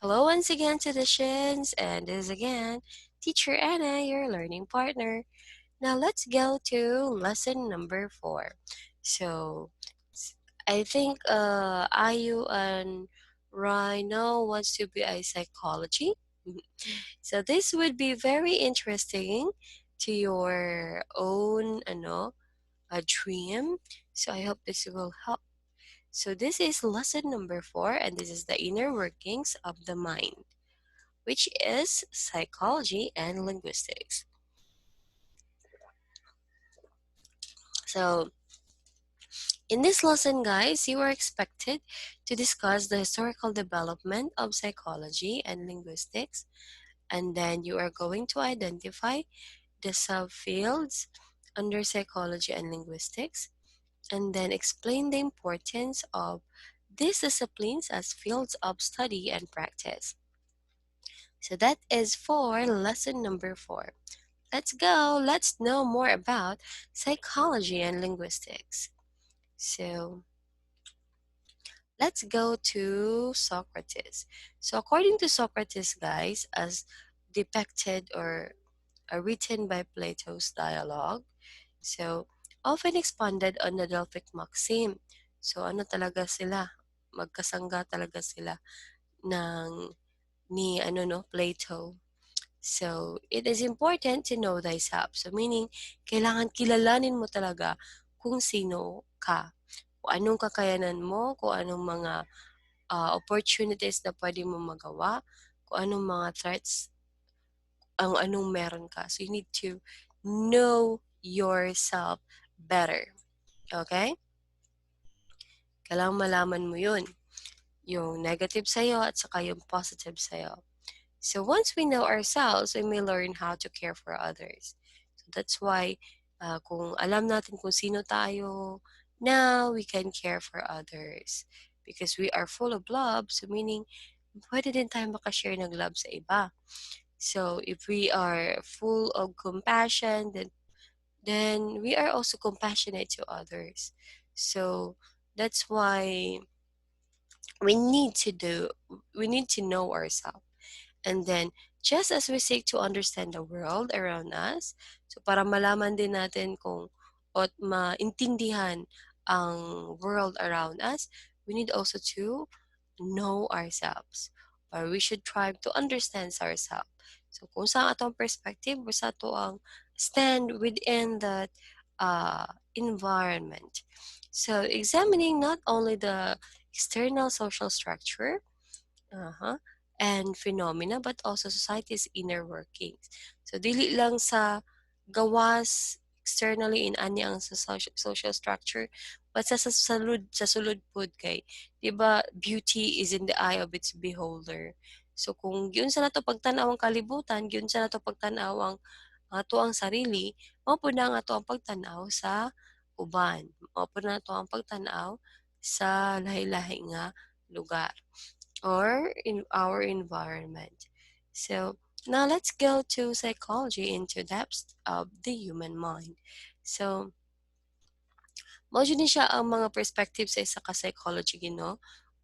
Hello once again to the Shins, and this is again Teacher Anna, your learning partner. Now let's go to lesson number 4. So I think Ayu and Rhino wants to be a psychology. So this would be very interesting to your own a dream. So I hope this will help. So this is lesson number 4, and this is the inner workings of the mind, which is psychology and linguistics. So, in this lesson, guys, you are expected to discuss the historical development of psychology and linguistics, and then you are going to identify the subfields under psychology and linguistics, and then explain the importance of these disciplines as fields of study and practice. So that is for lesson number 4. Let's go. Let's know more about psychology and linguistics. So, let's go to Socrates. So, according to Socrates, guys, as depicted or written by Plato's dialogue, so often expanded on the Delphic maxim. So, ano talaga sila? Magkasangga talaga sila ng ni Plato. So, it is important to know thyself. So, meaning, kailangan kilalanin mo talaga kung sino ka. Kung anong kakayanan mo, kung anong mga opportunities na pwede mo magawa, kung anong mga threats, ang anong meron ka. So, you need to know yourself better. Okay? Kailangan malaman mo yun. Yung negative sa'yo at saka yung positive sa'yo. So once we know ourselves, we may learn how to care for others. So that's why kung alam natin kung sino tayo, now we can care for others. Because we are full of love, so meaning, pwede din tayo makashare ng love sa iba. So if we are full of compassion, then we are also compassionate to others. So that's why we need to know ourselves. And then, just as we seek to understand the world around us, so para malaman din natin kung at maintindihan ang world around us, we need also to know ourselves. Or we should try to understand ourselves. So kung sa atong perspective, basta to ang stand within that environment. So examining not only the external social structure, uh-huh, and phenomena, but also society's inner workings. So, dili lang sa gawas externally in ani ang sa social structure, but sa sulod pod kay, di ba, beauty is in the eye of its beholder. So, kung yun sa nato pagtanaw ang kalibutan, yun sa nato pagtanaw ang ato ang sarili, mao po na nga ato ang pagtanaw sa uban. Mao po na ato ang pagtanaw sa lahi-lahi nga lugar or in our environment. So now let's go to psychology into depths of the human mind. So, mao jud ni siya ang mga perspectives sa isa ka psychology,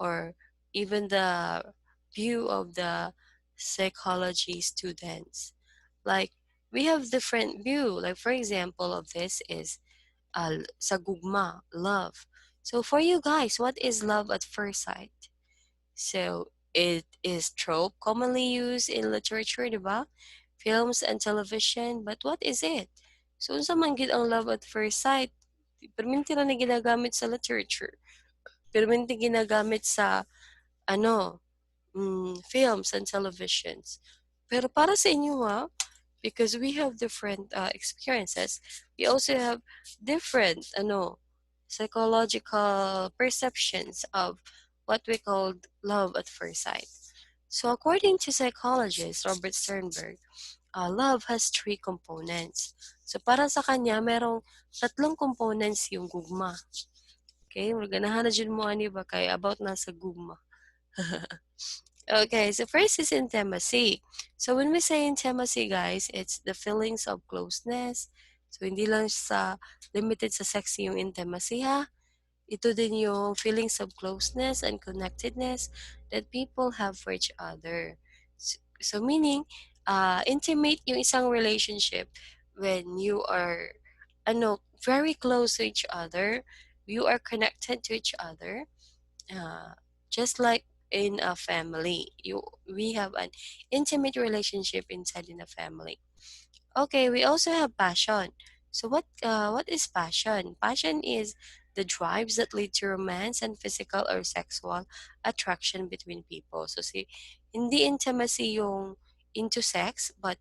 or even the view of the psychology students. Like, we have different view. Like, for example of this is sa gugma, love. So for you guys, what is love at first sight? So it is trope commonly used in literature, di ba? Films and television, but what is it? So unsa man gid ang love at first sight? Perminti ra na ginagamit sa literature. Perminti ginagamit sa films and televisions. Pero para sa inyo ha, because we have different experiences, we also have different psychological perceptions of what we call love at first sight. So according to psychologist Robert Sternberg, love has 3 components. So para sa kanya, merong 3 components yung gugma. Okay, ganahan na dyan mo ani ba kay about na sa gugma. Okay, so first is intimacy. So when we say intimacy, guys, it's the feelings of closeness. So hindi lang sa limited sa sex yung intimacy ha. ito din yung feelings of closeness and connectedness that people have for each other. So meaning, intimate yung isang relationship when you are very close to each other, you are connected to each other, just like in a family. We have an intimate relationship inside in a family. Okay, we also have passion. So what is passion? Passion is the drives that lead to romance and physical or sexual attraction between people. So see, hindi intimacy yung into sex, but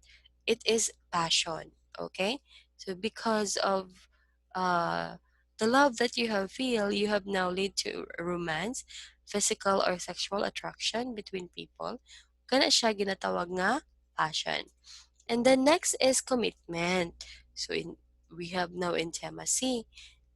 it is passion. Okay? So because of the love that you have feel, you have now lead to romance, physical or sexual attraction between people. Kana siya ginatawag nga passion. And then next is commitment. So we have now intimacy.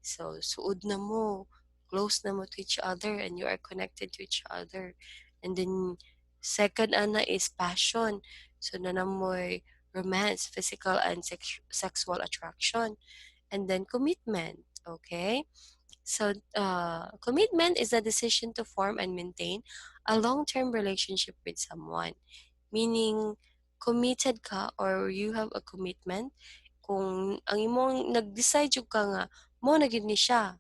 So suod na mo, close na mo to each other and you are connected to each other. And then second ana is passion. So na mo'y romance, physical and sexual attraction. And then commitment. Okay? So commitment is the decision to form and maintain a long-term relationship with someone. Meaning, committed ka or you have a commitment kung ang imong nag-decide jud ka nga mo na gyud ni siya.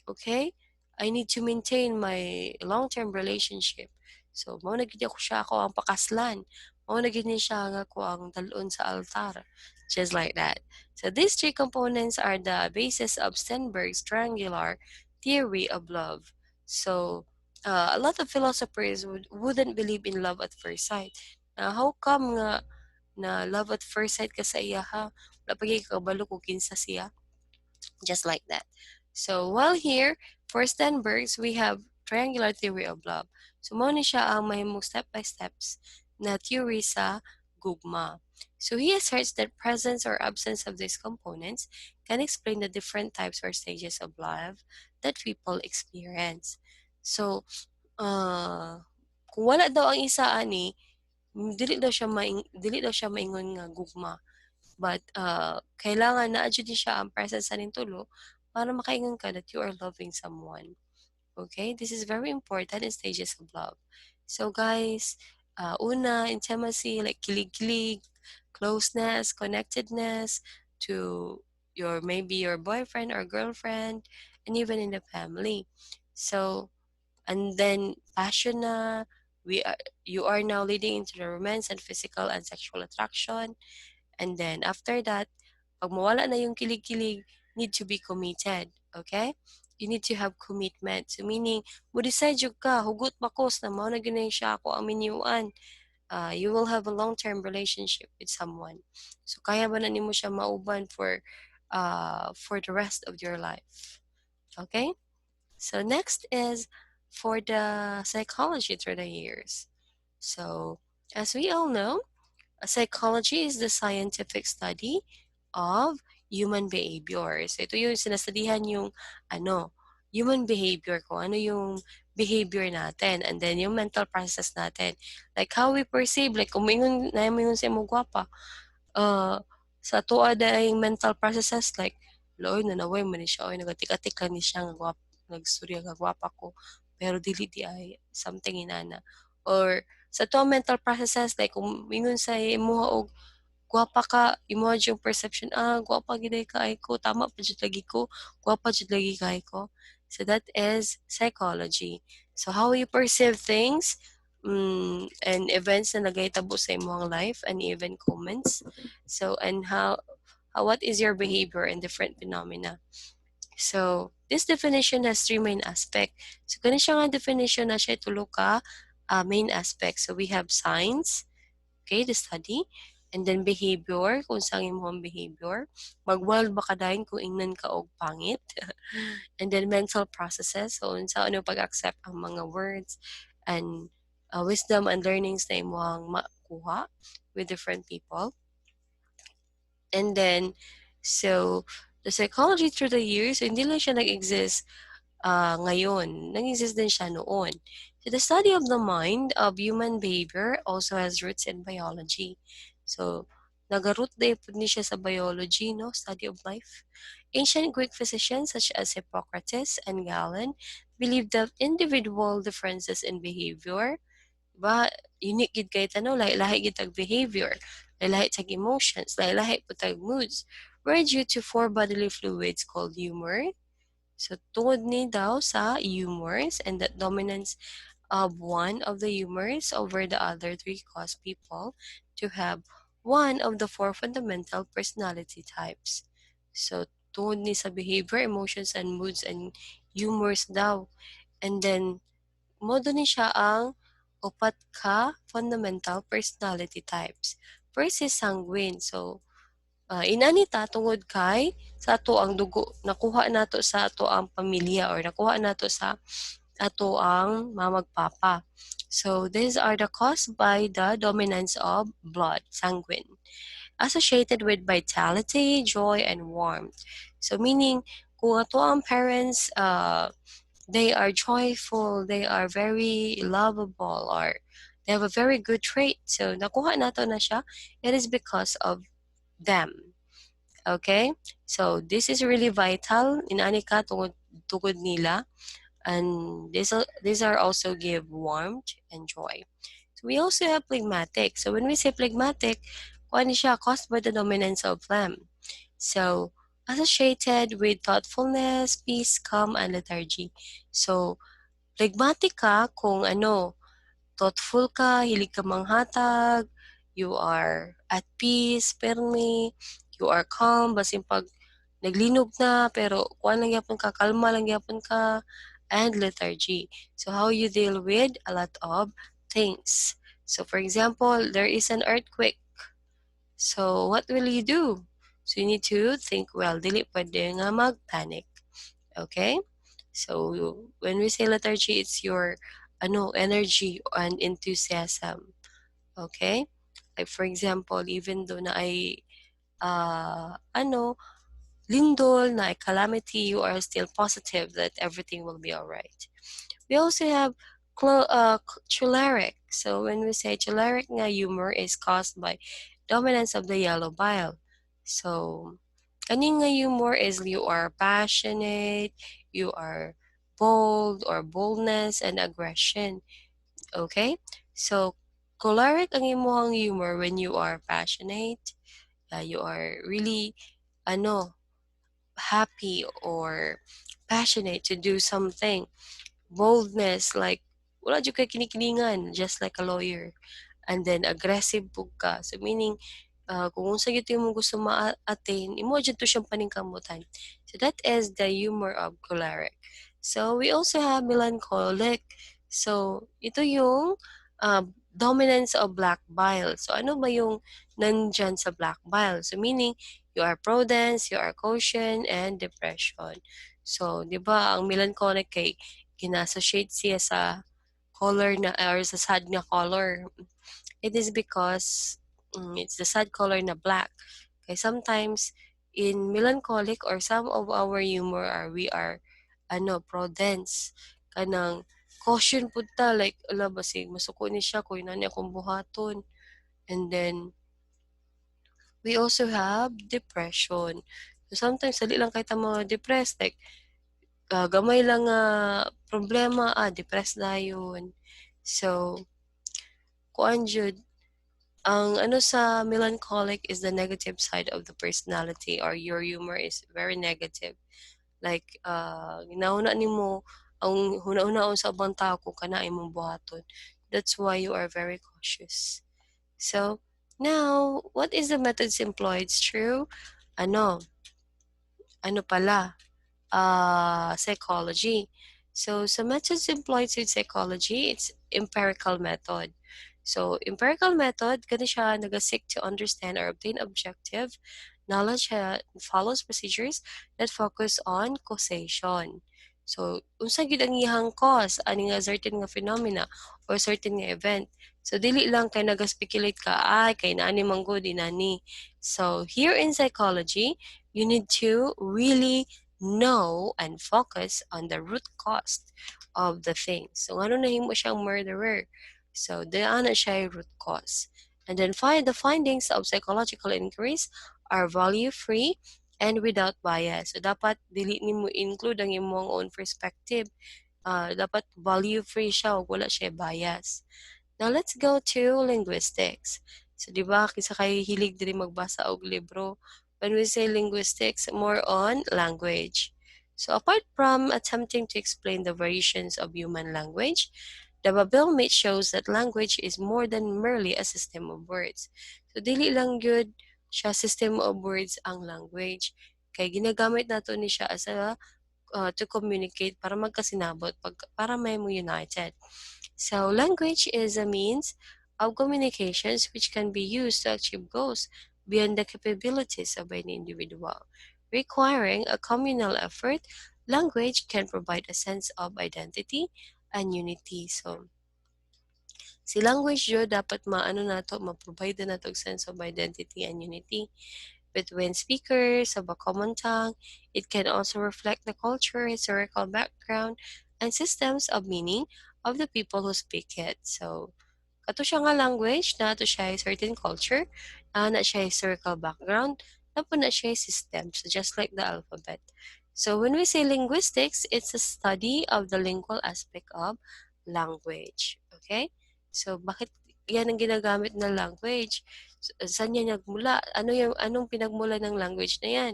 Okay? I need to maintain my long-term relationship. So, mo na gyud ako ang pakaslan. Mo na gyud ni siya nga ko ang dalon sa altar. Just like that. So, these three components are the basis of Sternberg's triangular theory of love. So, a lot of philosophers wouldn't believe in love at first sight. How come nga na love at first sight ka sa iya ha? Wala pa gyud ka kabalo kung kinsa siya. Just like that. So while here, for Sternbergs, we have triangular theory of love. So mo ni siya ang mahimong step-by-steps na theory sa gugma. So he asserts that presence or absence of these components can explain the different types or stages of love that people experience. So, kung wala daw ang isa ani, dili daw siya maingon nga gugma. But kailangan na adjud siya ang presence sa ning tulo para makaingon ka that you are loving someone. Okay? This is very important in stages of love. So guys, una, intimacy, like kilig-kilig, closeness, connectedness to maybe your boyfriend or girlfriend, and even in the family. So, and then passion na, you are now leading into the romance and physical and sexual attraction. And then after that, pag mawala na yung kilig-kilig, need to be committed. Okay? You need to have commitment. So meaning, mo decide yung ka, hugot bakos na mao na gyud siya ako ang miniuan. You will have a long-term relationship with someone. So kaya ba na nimo siya mauban for the rest of your life. Okay? So next is for the psychology through the years. So as we all know, psychology is the scientific study of human behavior. So ito yung sinastudihan yung human behavior, kung ano yung behavior natin, and then yung mental process natin. Like how we perceive, like kung mingon sa mo gwapa, sa tuwa dahil mental processes like, Lord, nanaway mo ni siya, oy, nagatik-atik lang ni siya, nagstorya nga gwapa ko, pero dili di ay, something inana. Or, sa tuwa mental processes, like, kung mingon sa imuha og gwapa ka, imuha yung perception, gwapa giday ka ay ko, tama pa jud lagi ko, gwapa jud lagi ka ay ko. So that is psychology. So how you perceive things, and events na nagahitabo sa imong life and even comments. So and what is your behavior in different phenomena. So this definition has three main aspects. So kani siya nga definition na siya tulo ka main aspects. So we have signs, okay, the study, and then behavior, kung saan imong behavior. Magwal ba ka dahin kung ingnan ka og pangit. And then mental processes, so unsa ano pag-accept ang mga words and wisdom and learnings na imong makuha with different people. And then, so, the psychology through the years, so hindi lang siya nag-exist ngayon. Nag-exist din siya noon. So, the study of the mind of human behavior also has roots in biology. So, nag-root din po niya siya sa biology, no? Study of life. Ancient Greek physicians such as Hippocrates and Galen believed that individual differences in behavior, ba unique gid kay tanong lahi-lahi gid tag behavior, lahi-lahi tag emotions, lahi-lahi po tag moods, were due to four bodily fluids called humor. So tungod ni daw sa humors and that dominance of one of the humors over the other three cause people to have one of the four fundamental personality types. So tungod ni sa behavior, emotions, and moods and humors daw. And then, modo ni siya ang upat ka fundamental personality types. First is sanguine. So, inanita tungod kay sa ato ang dugo nakuha nato sa ato ang pamilya or nakuha nato sa ato ang mamagpapa. So these are the caused by the dominance of blood, sanguine, associated with vitality, joy, and warmth. So meaning, kung ato ang parents, they are joyful, they are very lovable, or they have a very good trait. So nakuha nato na siya, it is because of them. Okay? So this is really vital in anika tungod nila, and these are also give warmth and joy. So we also have phlegmatic. So when we say phlegmatic, kuan siya caused by the dominance of phlegm. So associated with thoughtfulness, peace, calm, and lethargy. So phlegmatic ka kung thoughtful ka, hilig ka manghatag, you are at peace, permi, you are calm, basin pag naglinog na, pero kuan lang yapon ka, kalma lang yapon ka, and lethargy. So how you deal with a lot of things. So for example, there is an earthquake. So what will you do? So you need to think well, dili pwede nga mag-panic. Okay? So when we say lethargy, it's your energy and enthusiasm. Okay? Like for example, even though na ay lindol, na ay calamity, you are still positive that everything will be alright. We also have choleric. So when we say choleric nga humor is caused by dominance of the yellow bile. So kaning nga humor is you are passionate, you are bold or boldness and aggression. Okay? So choleric ang imong humor when you are passionate, you are really happy or passionate to do something. Boldness, like wala jud kay kinikilingan, just like a lawyer. And then aggressive pug ka. So meaning, kung unsa gyud imong gusto ma-attain, imo jud to siyang paningkamutan. So that is the humor of choleric. So we also have melancholic. So ito yung dominance of black bile. So ano ba yung nandyan sa black bile? So meaning, you are prudence, you are caution, and depression. So, di ba, ang melancholic kay gina-associate siya sa color na or sa sad na color. It is because it's the sad color na black. Okay, sometimes in melancholic or some of our humor are we are prudence, kanang caution pud ta, like ala basig masuko ni siya ko inani akong buhaton. And then we also have depression. So sometimes dali lang kay ta mo depressed, like gamay lang problema, depressed na yun. So, kuan jud, ang sa melancholic is the negative side of the personality, or your humor is very negative. Like, ginauna nimo ang huna-hunaon sa ubang tao kung kana imong buhaton. That's why you are very cautious. So, now, what is the methods employed? It's true. Ano? Ano pala? Psychology. So, some methods employed with psychology, it's empirical method. So, empirical method, kani siya nag-seek to understand or obtain objective knowledge follows procedures that focus on causation. So, unsa gid ang iyang cause ani nga certain nga phenomena or certain nga event. So, dili lang kay nag-speculate ka, kay naani man gud inani. So, here in psychology, you need to really know and focus on the root cause of the thing. So, ano nahimo siyang murderer? So, ana siya yung root cause. And then find the findings of psychological inquiries are value-free and without bias. So dapat dili nimo include ang imong own perspective. Dapat value-free siya ug wala siya bias. Now let's go to linguistics. So di ba kisa kay hilig diri magbasa og libro. When we say linguistics, more on language. So apart from attempting to explain the variations of human language, the Babelmate shows that language is more than merely a system of words. So dili lang gyud siya system of words ang language. Kay ginagamit nato ni siya as a to communicate para magkasinabot, para may mo united. So language is a means of communications which can be used to achieve goals beyond the capabilities of any individual. Requiring a communal effort, language can provide a sense of identity and unity. So, si language yo dapat maano nato, ma-provide na nato sense of identity and unity between speakers of a common tongue. It can also reflect the culture, historical background, and systems of meaning of the people who speak it. So, kato siya nga language, na ato siya certain culture, na siya historical background, na po na siya system, so just like the alphabet. So, when we say linguistics, it's a study of the lingual aspect of language. Okay? So, bakit yan ang ginagamit na language? Saan yan nagmula? Anong pinagmula ng language na yan?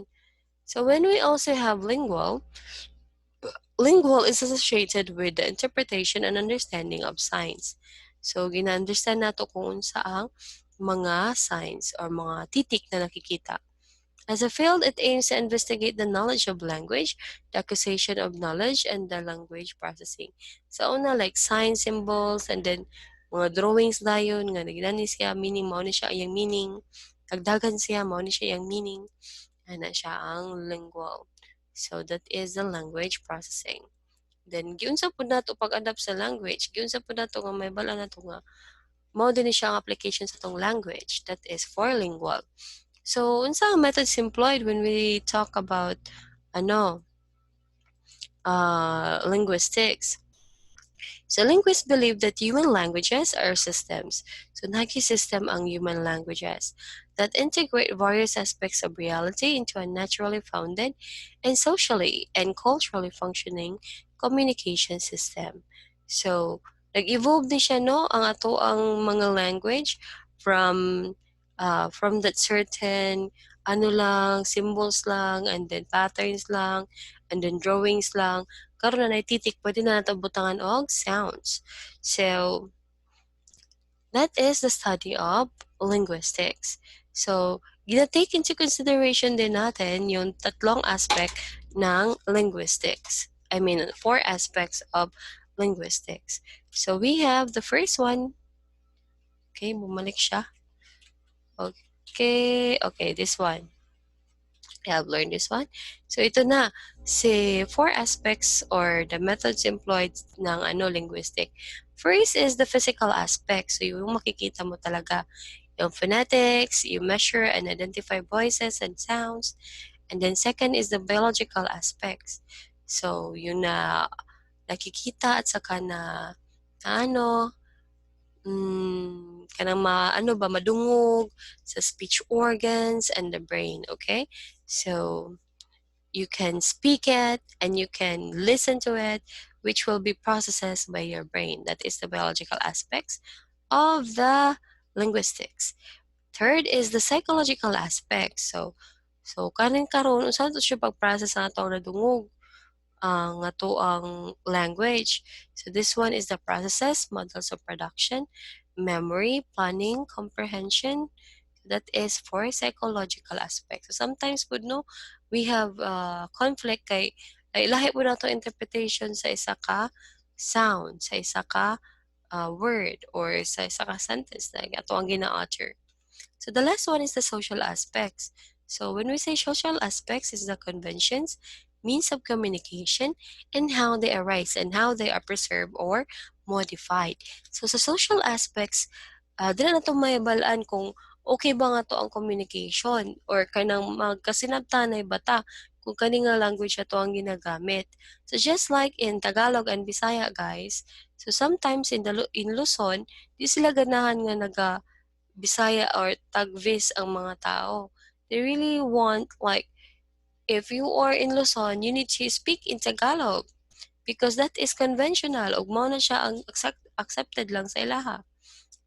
So when we also have lingual is associated with the interpretation and understanding of signs. So gina-understand nato kung unsa ang mga signs or mga titik na nakikita. As a field, it aims to investigate the knowledge of language, the acquisition of knowledge, and the language processing. So, una, like sign symbols, and then mga drawings dayon, nga nagdani siya, meaning, mao ni siya yung meaning. Dagdagan siya, mao ni siya yung meaning. Ana siya ang lingual. So, that is the language processing. Then, giunsa po nato pag-adapt sa language, giunsa po nato nga may bala nato nga, mao din siya ang application sa tong language, that is for lingual. So, unsa ang methods employed when we talk about ano, linguistics? So, linguists believe that human languages are systems. So, nag-system ang human languages that integrate various aspects of reality into a naturally founded and socially and culturally functioning communication system. So, nag-evolve din siya, no, ang ato ang mga language from that certain ano lang, symbols lang, and then patterns lang, and then drawings lang, karon na titik, pwede na natin butangan og sounds. So, that is the study of linguistics. So, gina-take into consideration din natin yung tatlong aspect ng linguistics. I mean, 4 aspects of linguistics. So, we have the first one. Okay, bumalik siya. Okay, this one. I have learned this one. So ito na, si 4 aspects or the methods employed ng linguistic. First is the physical aspect. So yung makikita mo talaga yung phonetics, you measure and identify voices and sounds. And then second is the biological aspects. So yun na nakikita at saka na ano, kanang madungog sa speech organs and the brain, okay? So you can speak it and you can listen to it, which will be processed by your brain. That is the biological aspects of the linguistics. Third is the psychological aspect. So kanin karon unsa to siya pag-process ang atong nadungog ang ato ang language. So this one is the processes, models of production, memory, planning, comprehension. That is for psychological aspects. So sometimes po no, we have conflict kay lahi po nato interpretation sa isa ka sound, sa isa ka word, or sa isa ka sentence na ato ang gina-utter. So the last one is the social aspects. So when we say social aspects, is the conventions, means of communication, and how they arise and how they are preserved or modified. So sa social aspects, dili na itong mayabalaan kung okay ba nga to ang communication or kanang magkasinabtanay bata kung kani nga language ato ang ginagamit. So just like in Tagalog and Bisaya, guys, so sometimes in Luzon, di sila ganahan nga Bisaya or Tagvis ang mga tao. They really want like if you are in Luzon, you need to speak in Tagalog because that is conventional. Ug mao na siya ang accepted lang sa ilaha.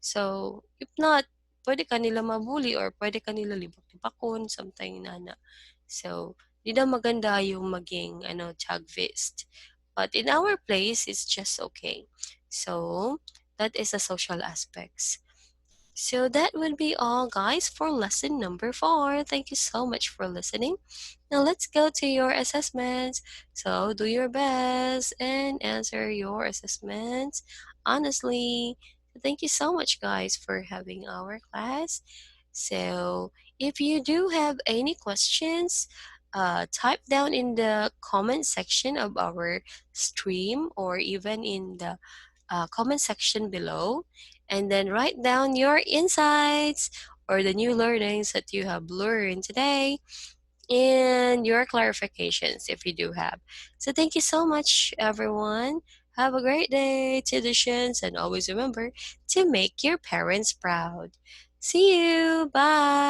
So, if not, pwede ka nila mabuli or pwede ka nila libak-libakon, something na na. So, di na maganda yung maging chagvist. But in our place, it's just okay. So, that is the social aspects. So that would be all, guys, for lesson number 4. Thank you so much for listening. Now let's go to your assessments. So do your best and answer your assessments honestly. Thank you so much, guys, for having our class. So if you do have any questions, type down in the comment section of our stream or even in the comment section below, and then write down your insights or the new learnings that you have learned today and your clarifications if you do have. So thank you so much, everyone. Have a great day, traditions, and always remember to make your parents proud. See you. Bye.